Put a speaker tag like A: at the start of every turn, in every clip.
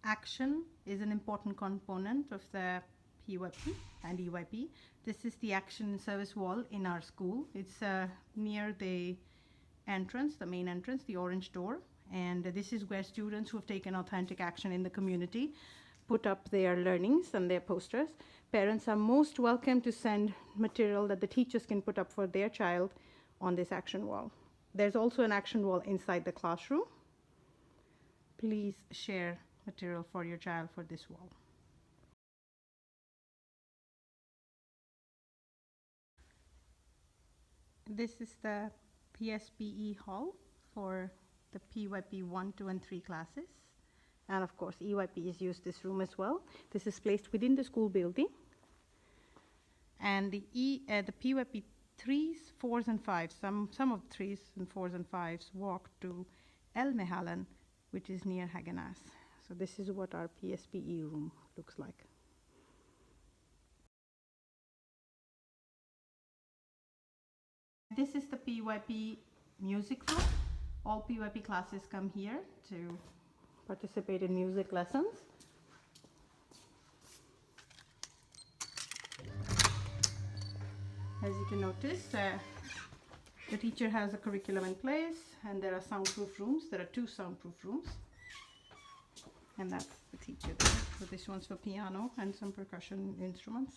A: action is an important component of the Pyp and Eyp. This is the action service wall in our school. It's near the entrance, the main entrance, the orange door. And this is where students who have taken authentic action in the community put up their learnings and their posters. Parents are most welcome to send material that the teachers can put up for their child on this action wall. There's also an action wall inside the classroom. Please share material for your child for this wall. This is the PSPE hall for the Pyp 1, 2, and 3 classes. And of course, Eyp has used this room as well. This is placed within the school building. And the Pyp 3s, 4s, and 5s, some of the 3s and 4s and 5s walk to Elmehallen, which is near Hagenäs. So this is what our PSPE room looks like. This is the Pyp music room. All Pyp classes come here to participate in music lessons. As you can notice, the teacher has a curriculum in place, and there are soundproof rooms. There are 2 soundproof rooms. And that's the teacher there. So this one's for piano and some percussion instruments.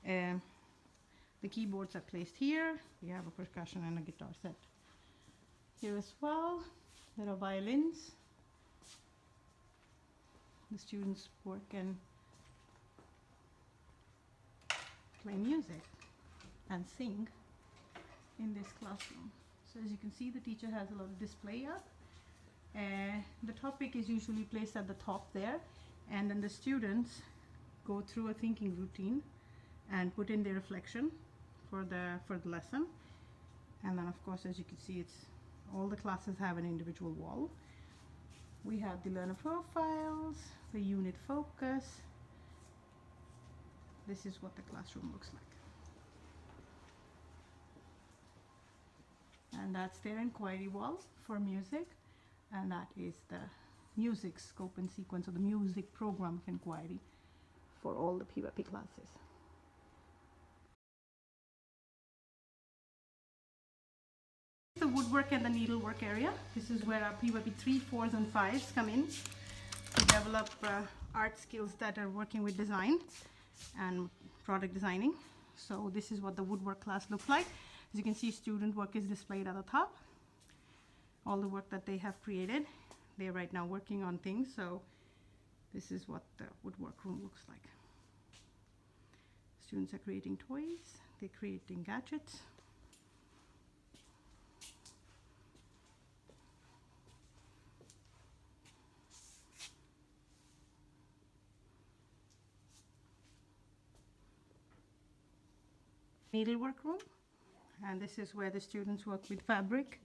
A: The keyboards are placed here. We have a percussion and a guitar set here as well. There are violins. The students work and play music and sing in this classroom. So as you can see, the teacher has a lot of display up. The topic is usually placed at the top there, and then the students go through a thinking routine and put in their reflection for the lesson. And then of course, as you can see, all the classes have an individual wall. We have the learner profiles, the unit focus. This is what the classroom looks like. And that's their Enquiry Wall for music. And that is the music scope and sequence, of the music program of Enquiry for all the Pyp classes. The woodwork and the needlework area. This is where our Pyp 3, 4s, and 5s come in to develop art skills that are working with design and product designing. So this is what the woodwork class looks like. As you can see, student work is displayed at the top. All the work that they have created. They're right now working on things, so this is what the woodwork room looks like. Students are creating toys, they're creating gadgets. Needlework room, and this is where the students work with fabric.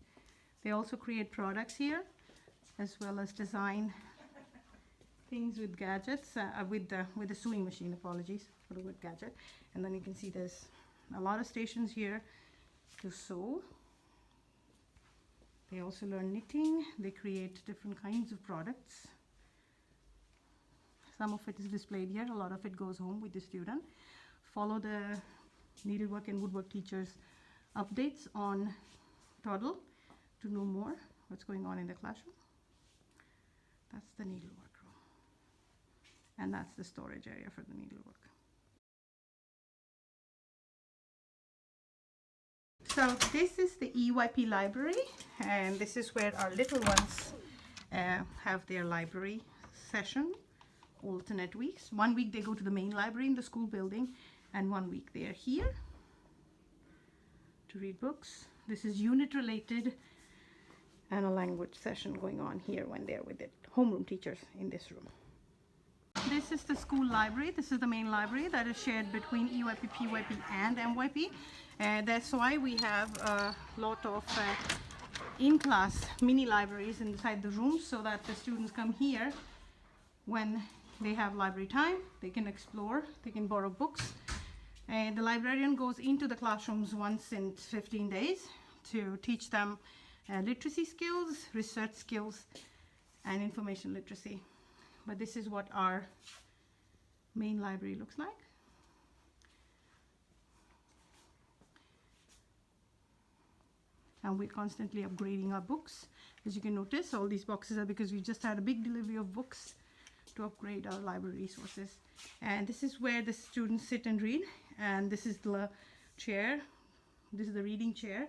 A: They also create products here, as well as design things with gadgets, with the sewing machine, apologies for the word gadget. And then you can see there's a lot of stations here to sew. They also learn knitting. They create different kinds of products. Some of it is displayed here, a lot of it goes home with the student. Follow the needlework and woodwork teachers' updates on Toddle to know more what's going on in the classroom. That's the needlework room. And that's the storage area for the needlework. So this is the Eyp Library, and this is where our little ones have their library session, alternate weeks. 1 week they go to the main library in the school building, and 1 week they are here to read books. This is unit related, and a language session going on here when they're with the homeroom teachers in this room. This is the school library. This is the main library that is shared between Eyp, Pyp, and Myp. That's why we have a lot of in-class mini libraries inside the rooms, so that the students come here when they have library time. They can explore, they can borrow books. The librarian goes into the classrooms once in 15 days to teach them literacy skills, research skills, and information literacy. But this is what our main library looks like. And we're constantly upgrading our books. As you can notice, all these boxes are because we just had a big delivery of books to upgrade our library resources. And this is where the students sit and read. And this is the chair. This is the reading chair,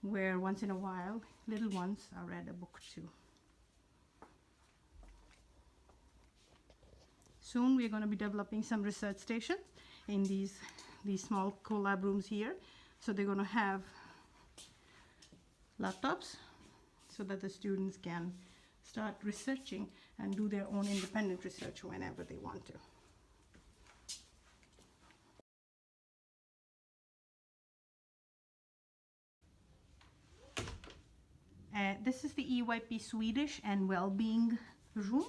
A: where once in a while, little ones are read a book to. Soon we're going to be developing some research stations in these small collab rooms here. So they're going to have laptops so that the students can start researching and do their own independent research whenever they want to. This is the Eyp Swedish and Wellbeing Room.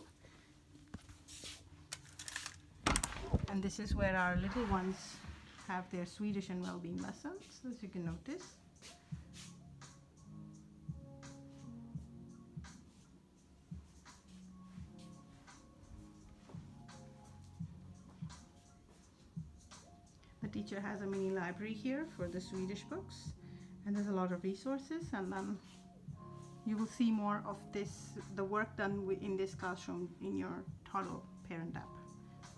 A: And this is where our little ones have their Swedish and Wellbeing lessons, as you can notice. The teacher has a mini library here for the Swedish books, and there's a lot of resources, and you will see more of this, the work done in this classroom in your Toddle parent app.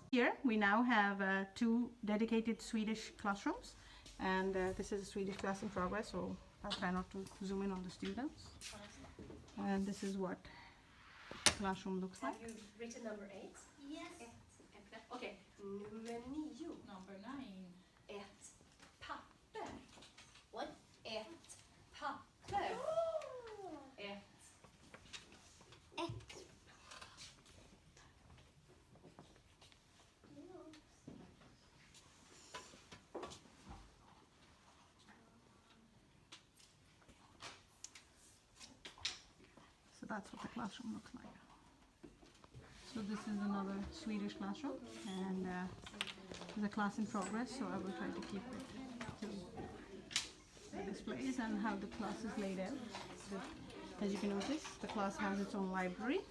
A: Here we now have 2 dedicated Swedish classrooms, and this is a Swedish class in progress, so I'll try not to zoom in on the students. And this is what the classroom looks like.
B: Have you written number 8?
C: Yes.
B: Okay, nummer 9.
C: Number 9.
B: Ett papper.
C: What?
B: Ett papper. Ett.
A: So that's what the classroom looks like. So this is another Swedish classroom, and there's a class in progress, so I will try to keep it to the displays and how the class is laid out. As you can notice, the class has its own library.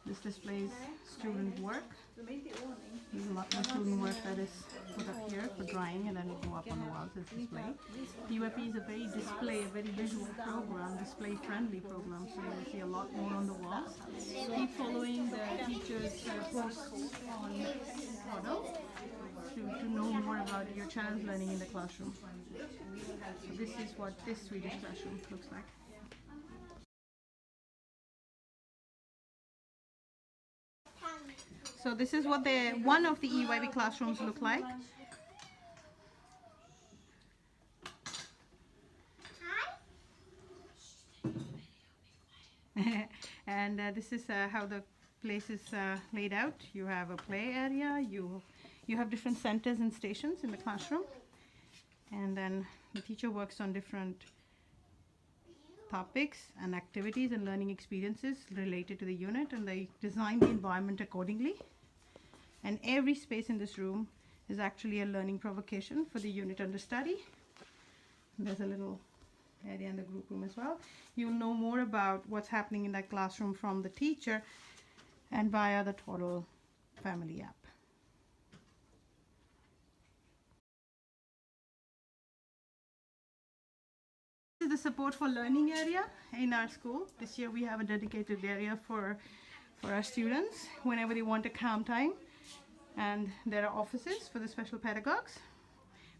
A: This displays student work. There's a lot more student work that is put up here for drying, and then will go up on the walls as display. Pyp is a very visual program, display-friendly program, so you'll see a lot more on the walls. Keep following the teachers' posts on Toddle to know more about your child's learning in the classroom. So this is what this Swedish classroom looks like. So this is what one of the Eyp classrooms look like. And this is how the place is laid out. You have a play area, you have different centers and stations in the classroom, and then the teacher works on different topics and activities and learning experiences related to the unit, and they design the environment accordingly. And every space in this room is actually a learning provocation for the unit under study. There's a little area in the group room as well. You'll know more about what's happening in that classroom from the teacher and via the Toddle family app. This is the support for learning area in our school. This year we have a dedicated area for our students whenever they want a calm time. And there are offices for the special pedagogues.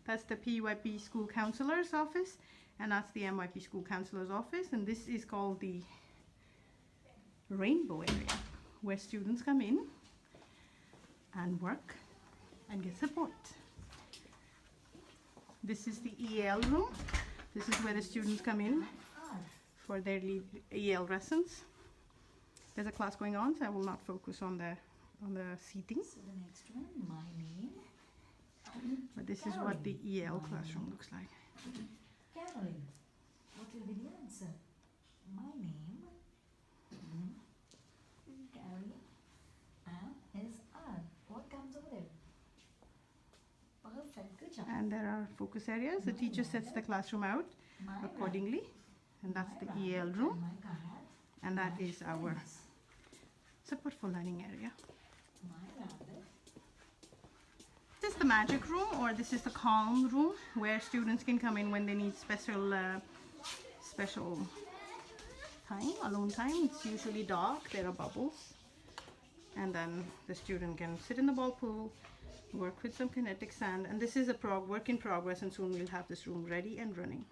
A: That's the Pyp School Counselor's office, and that's the MYP School Counselor's office. And this is called the Rainbow area, where students come in and work and get support. This is the EL room. This is where the students come in for their EL lessons. There's a class going on, so I will not focus on the seating.
C: So the next one, my name.
A: But this is what the EL classroom looks like.
C: Caroline. What will be the answer? My name. Caroline. And his R. What comes over there? Perfect. Good job.
A: And there are focus areas. The teacher sets the classroom out accordingly. And that's the EL room.
C: My card.
A: And that is our support for learning area.
C: My
A: This is the magic room, or this is the calm room, where students can come in when they need special time, alone time. It's usually dark, there are bubbles, and then the student can sit in the ball pool, work with some kinetic sand, and this is a work in progress, and soon we'll have this room ready and running.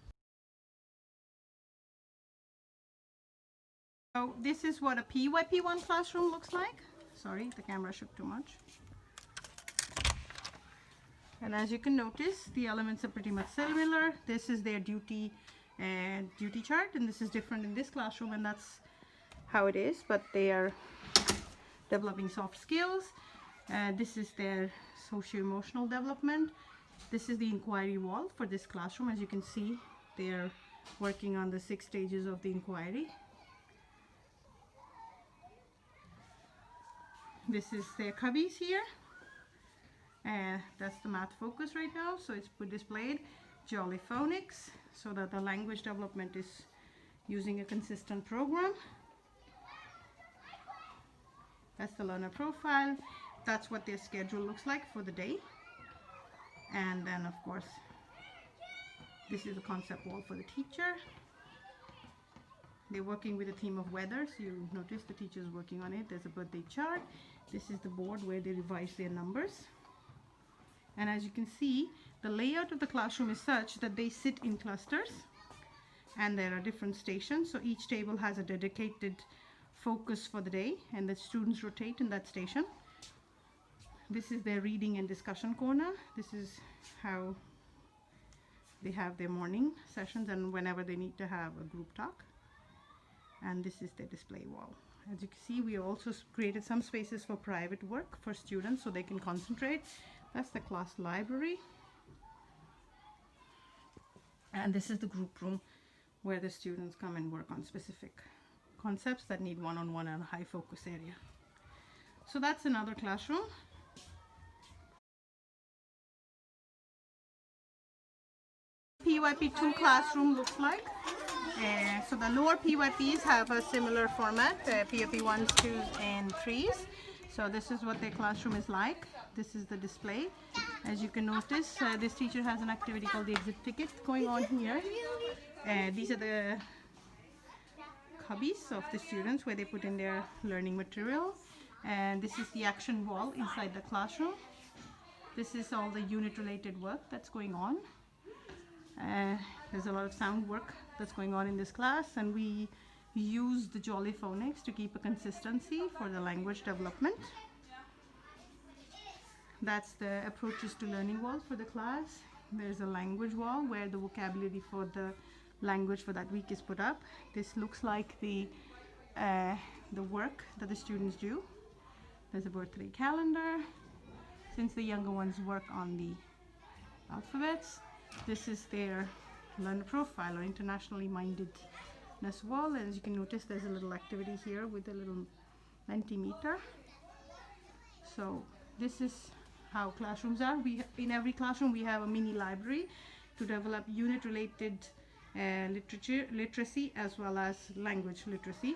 A: So this is what a Pyp1 classroom looks like. Sorry, the camera shook too much. And as you can notice, the elements are pretty much similar. This is their duty chart, and this is different in this classroom, and that's how it is, but they are developing soft skills. This is their socio-emotional development. This is the inquiry wall for this classroom. As you can see, they're working on the 6 stages of the inquiry. This is their cubbies here. That's the math focus right now, so it's displayed. Jolly phonics, so that the language development is using a consistent program. That's the learner profile. That's what their schedule looks like for the day. And then of course, this is the concept wall for the teacher. They're working with a theme of weather, so you notice the teacher's working on it. There's a birthday chart. This is the board where they revise their numbers. And as you can see, the layout of the classroom is such that they sit in clusters, and there are different stations. So each table has a dedicated focus for the day, and the students rotate in that station. This is their reading and discussion corner. This is how they have their morning sessions and whenever they need to have a group talk. And this is their display wall. As you can see, we also created some spaces for private work for students so they can concentrate. That's the class library. And this is the group room where the students come and work on specific concepts that need one-on-one and a high focus area. So that's another classroom. Pyp2 classroom looks like. So the lower Pyps have a similar format, Pyp1s, 2s, and 3s. So this is what their classroom is like. This is the display. As you can notice, this teacher has an activity called the exit ticket going on here. These are the cubbies of the students where they put in their learning material. And this is the action wall inside the classroom. This is all the unit related work that's going on. There's a lot of sound work that's going on in this class, and we use the Jolly phonics to keep a consistency for the language development. That's the approaches to learning wall for the class. There's a language wall where the vocabulary for the language for that week is put up. This looks like the work that the students do. There's a birthday calendar, since the younger ones work on the alphabets. This is their learner profile or internationally mindedness wall. As you can notice, there's a little activity here with a little Mentimeter. So this is how classrooms are. In every classroom we have a mini library to develop unit related literacy as well as language literacy.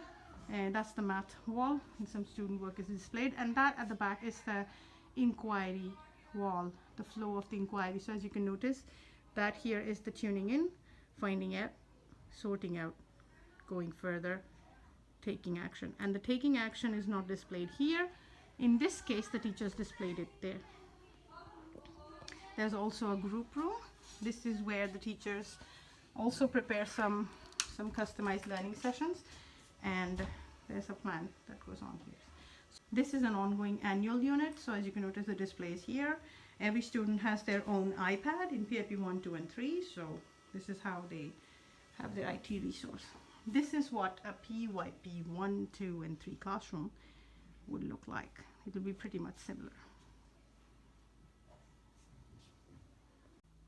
A: And that's the math wall, and some student work is displayed, and that at the back is the inquiry wall, the flow of the inquiry. So as you can notice, that here is the tuning in, finding out, sorting out, going further, taking action. And the taking action is not displayed here. In this case, the teachers displayed it there. There's also a group room. This is where the teachers also prepare some customized learning sessions, and there's a plan that goes on here. This is an ongoing annual unit, so as you can notice, the display is here. Every student has their own iPad in Pyp1, 2, and 3, so this is how they have their IT resource. This is what a Pyp1, 2, and 3 classroom would look like. It will be pretty much similar.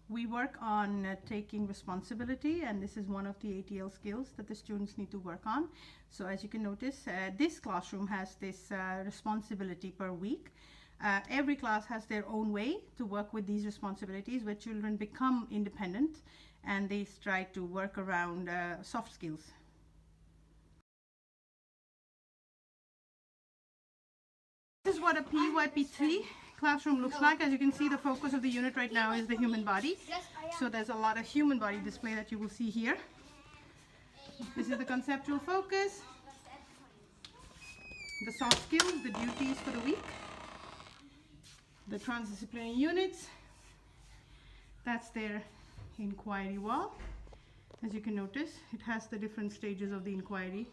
A: We work on taking responsibility, and this is one of the ATL skills that the students need to work on. So as you can notice, this classroom has this responsibility per week. Every class has their own way to work with these responsibilities, where children become independent and they try to work around soft skills. This is what a Pyp3 classroom looks like. As you can see, the focus of the unit right now is the human body. So there's a lot of human body display that you will see here. This is the conceptual focus, the soft skills, the duties for the week, the transdisciplinary units. That's their inquiry wall. As you can notice, it has the different stages of the inquiry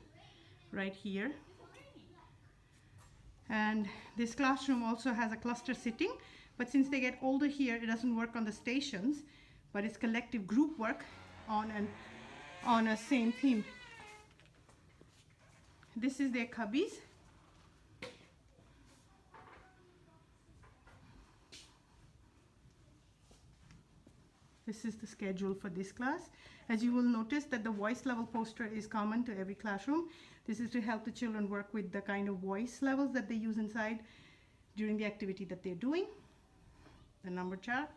A: right here. And this classroom also has a cluster sitting, but since they get older here, it doesn't work on the stations, but it's collective group work on a same theme. This is their cubbies. This is the schedule for this class. As you will notice that the voice level poster is common to every classroom. This is to help the children work with the kind of voice levels that they use inside during the activity that they're doing. The number chart.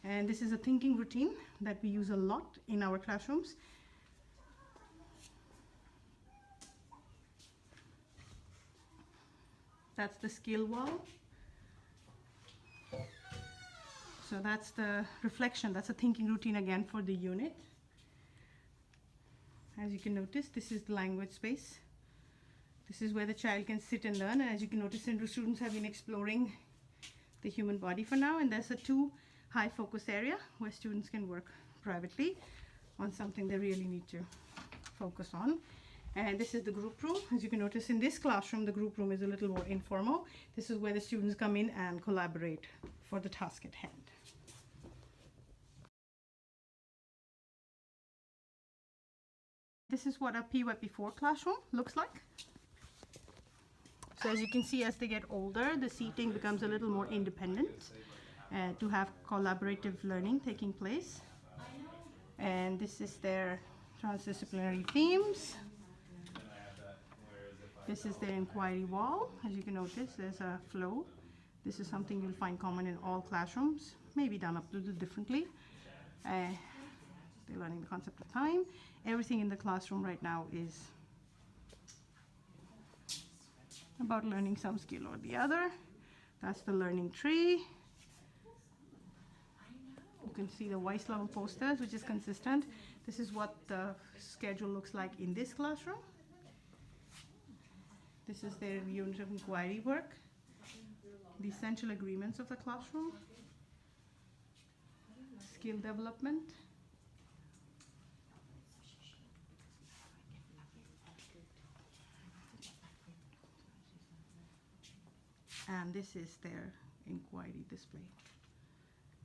A: And this is a thinking routine that we use a lot in our classrooms. That's the skill wall. So that's the reflection, that's a thinking routine again for the unit. As you can notice, this is the language space. This is where the child can sit and learn. And as you can notice, the students have been exploring the human body for now. And there's a 2 high focus area where students can work privately on something they really need to focus on. And this is the group room. As you can notice in this classroom, the group room is a little more informal. This is where the students come in and collaborate for the task at hand. This is what a Pyp4 classroom looks like. So as you can see, as they get older, the seating becomes a little more independent to have collaborative learning taking place. And this is their transdisciplinary themes. This is their inquiry wall. As you can notice, there's a flow. This is something you'll find common in all classrooms, maybe done up a little differently. They're learning the concept of time. Everything in the classroom right now is about learning some skill or the other. That's the learning tree. You can see the voice level posters, which is consistent. This is what the schedule looks like in this classroom. This is their unit of inquiry work. The essential agreements of the classroom. Skill development. And this is their inquiry display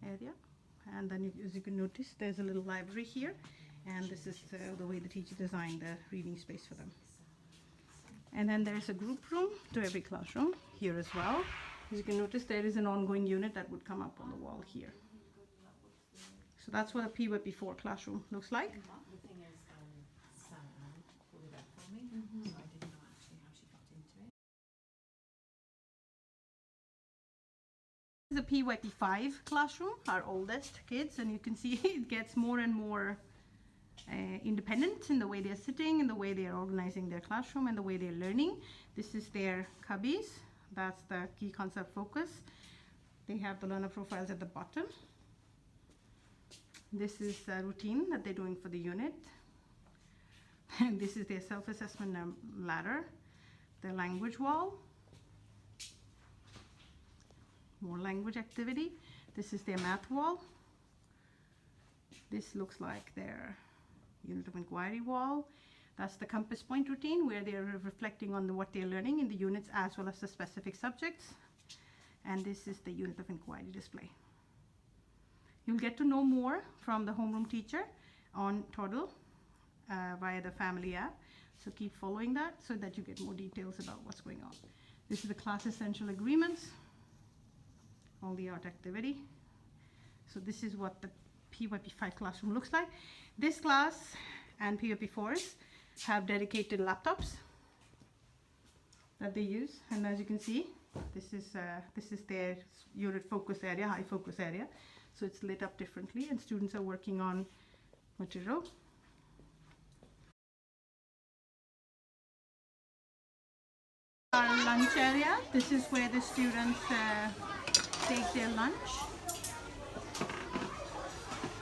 A: area. And then as you can notice, there's a little library here. And this is the way the teacher designed the reading space for them. And then there's a group room to every classroom here as well. As you can notice, there is an ongoing unit that would come up on the wall here. So that's what a Pyp4 classroom looks like.
C: The thing is, Sam pulled it up for me, so I didn't know actually how she got into it.
A: This is a Pyp5 classroom, our oldest kids, and you can see it gets more and more independent in the way they're sitting, in the way they're organizing their classroom, and the way they're learning. This is their cubbies. That's the key concept focus. They have the learner profiles at the bottom. This is a routine that they're doing for the unit. And this is their self-assessment ladder, their language wall, more language activity. This is their math wall. This looks like their unit of inquiry wall. That's the compass point routine where they're reflecting on what they're learning in the units as well as the specific subjects. And this is the unit of inquiry display. You'll get to know more from the homeroom teacher on Toddle via the family app. So keep following that so that you get more details about what's going on. This is the class essential agreements, all the art activity. So this is what the Pyp5 classroom looks like. This class and Pyp4s have dedicated laptops that they use, and as you can see, this is their unit focus area, high focus area. So it's lit up differently, and students are working on material. Our lunch area. This is where the students take their lunch.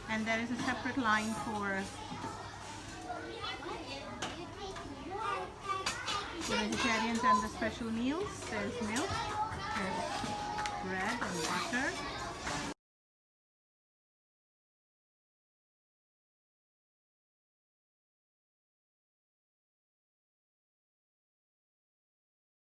A: And there is a separate line for vegetarians and the special meals. There's milk, there's bread and butter.